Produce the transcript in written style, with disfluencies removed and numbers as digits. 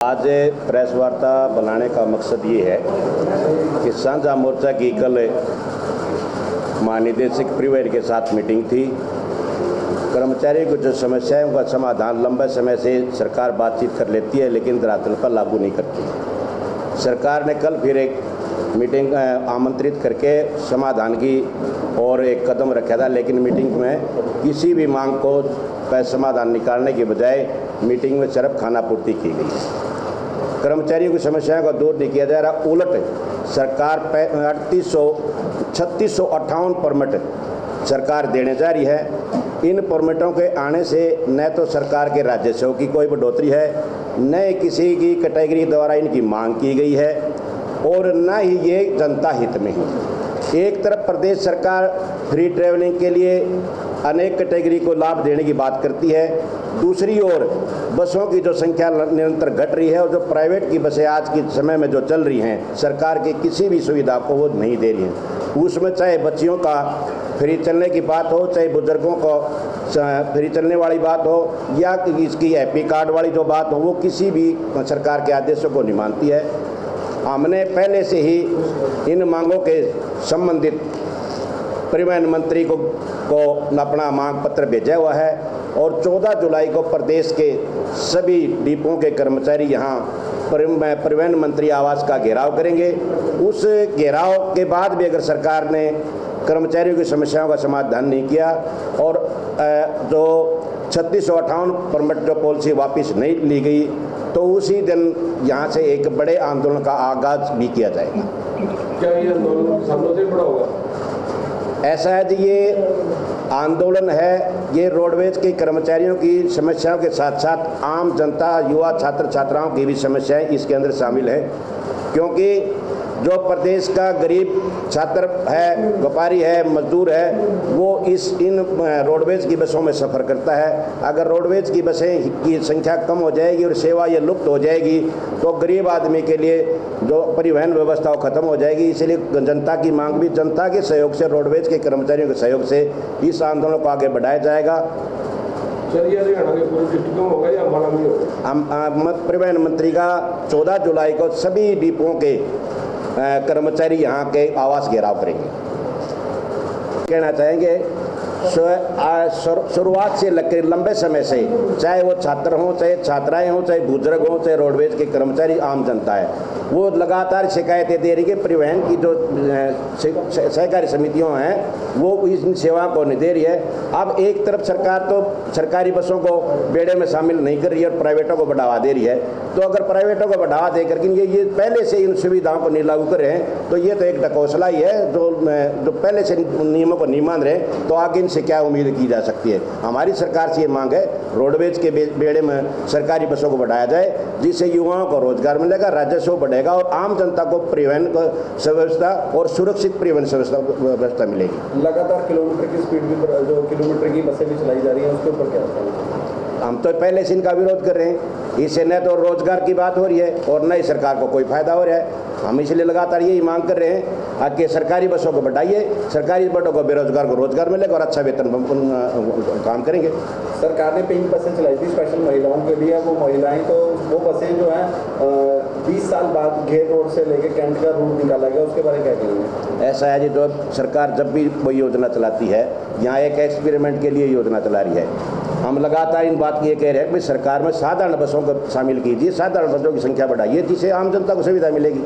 आज प्रेस वार्ता बनाने का मकसद ये है कि साझा मोर्चा की कल महानिदेशक परिवहन के साथ मीटिंग थी। कर्मचारियों की जो समस्याओं का समाधान लंबे समय से सरकार बातचीत कर लेती है, लेकिन धरातल पर लागू नहीं करती। सरकार ने कल फिर एक मीटिंग आमंत्रित करके समाधान की और एक कदम रखा था, लेकिन मीटिंग में किसी भी मांग को समाधान निकालने के बजाय मीटिंग में सिर्फ खानापूर्ति की गई। कर्मचारियों की समस्याओं को दूर नहीं किया जा रहा, उलट सरकार 3658 परमिट सरकार देने जा रही है। इन परमिटों के आने से न तो सरकार के राजस्व की कोई बढ़ोतरी है, न किसी की कैटेगरी द्वारा इनकी मांग की गई है और न ही ये जनता हित में है। एक तरफ प्रदेश सरकार फ्री ट्रैवलिंग के लिए अनेक कैटेगरी को लाभ देने की बात करती है, दूसरी ओर बसों की जो संख्या निरंतर घट रही है और जो प्राइवेट की बसें आज के समय में जो चल रही हैं, सरकार की किसी भी सुविधा को वो नहीं दे रही हैं। उसमें चाहे बच्चियों का फ्री चलने की बात हो, चाहे बुजुर्गों को फ्री चलने वाली बात हो, या इसकी हैप्पी कार्ड वाली जो बात हो, वो किसी भी सरकार के आदेशों को नहीं मानती है। हमने पहले से ही इन मांगों के संबंधित परिवहन मंत्री को अपना मांग पत्र भेजा हुआ है और 14 जुलाई को प्रदेश के सभी डिपों के कर्मचारी यहाँ परिवहन मंत्री आवास का घेराव करेंगे। उस घेराव के बाद भी अगर सरकार ने कर्मचारियों की समस्याओं का समाधान नहीं किया और जो 3658 परमिट जो पॉलिसी वापस नहीं ली गई, तो उसी दिन यहाँ से एक बड़े आंदोलन का आगाज भी किया जाएगा। क्या ये आंदोलन सालों से बड़ा होगा? ऐसा है जी, ये आंदोलन है, ये रोडवेज के कर्मचारियों की समस्याओं के साथ साथ आम जनता, युवा, छात्र छात्राओं की भी समस्याएं इसके अंदर शामिल है। क्योंकि जो प्रदेश का गरीब छात्र है, व्यापारी है, मजदूर है, वो इन रोडवेज की बसों में सफ़र करता है। अगर रोडवेज की बसें की संख्या कम हो जाएगी और सेवा ये लुप्त हो जाएगी, तो गरीब आदमी के लिए जो परिवहन व्यवस्था वो खत्म हो जाएगी। इसलिए जनता की मांग भी, जनता के सहयोग से, रोडवेज के कर्मचारियों के सहयोग से इस आंदोलन को आगे बढ़ाया जाएगा। परिवहन मंत्री का 14 जुलाई को सभी डिपों के कर्मचारी यहाँ के आवास घेराव करेंगे। कहना चाहेंगे शुरुआत से लेकर लंबे समय से, चाहे वो छात्र हों, चाहे छात्राएं हों, चाहे बुजुर्ग हों, चाहे रोडवेज के कर्मचारी, आम जनता है, वो लगातार शिकायतें दे रही है। परिवहन की जो सहकारी समितियों हैं वो इन सेवाओं को नहीं दे रही है। अब एक तरफ सरकार तो सरकारी बसों को बेड़े में शामिल नहीं कर रही है और प्राइवेटों को बढ़ावा दे रही है। तो अगर प्राइवेटों को बढ़ावा देकर के ये पहले से इन सुविधाओं को नहीं लागू कर रहे हैं, तो ये तो एक ढकोसला ही है। जो पहले से नियमों को नहीं मान रहे, तो आगे से क्या उम्मीद की जा सकती है। हमारी सरकार से ये मांग है, रोडवेज के बेड़े में सरकारी बसों को बढ़ाया जाए, जिससे युवाओं को रोजगार मिलेगा, राजस्व बढ़ेगा और आम जनता को परिवहन व्यवस्था और सुरक्षित परिवहन व्यवस्था मिलेगी। लगातार किलोमीटर की स्पीड भी, जो किलोमीटर की बसें भी चलाई जा रही हैं, उसके ऊपर क्या होता है? हम तो पहले से इनका विरोध कर रहे हैं। इससे न तो रोजगार की बात हो रही है और न ही सरकार को कोई फायदा हो रहा है। हम इसलिए लगातार यही मांग कर रहे हैं कि सरकारी बसों को बढ़ाइए, सरकारी बसों को बेरोजगार को रोजगार मिलेगा और अच्छा वेतन काम करेंगे। सरकार ने पिंक बसें चलाई थी स्पेशल महिलाओं के लिए। वो महिलाएं, तो वो बसें जो हैं 20 साल बाद घेर रोड से लेके कैंट का रूट निकाला गया, उसके बारे में क्या कहेंगे? ऐसा है जी, जो सरकार जब भी कोई योजना चलाती है, यहाँ एक एक्सपेरिमेंट के लिए योजना चला रही है। हम लगातार इन बात की ये कह रहे हैं कि सरकार में साधारण बसों को शामिल कीजिए, साधारण बसों की संख्या बढ़ाइए, जिससे आम जनता को सुविधा मिलेगी।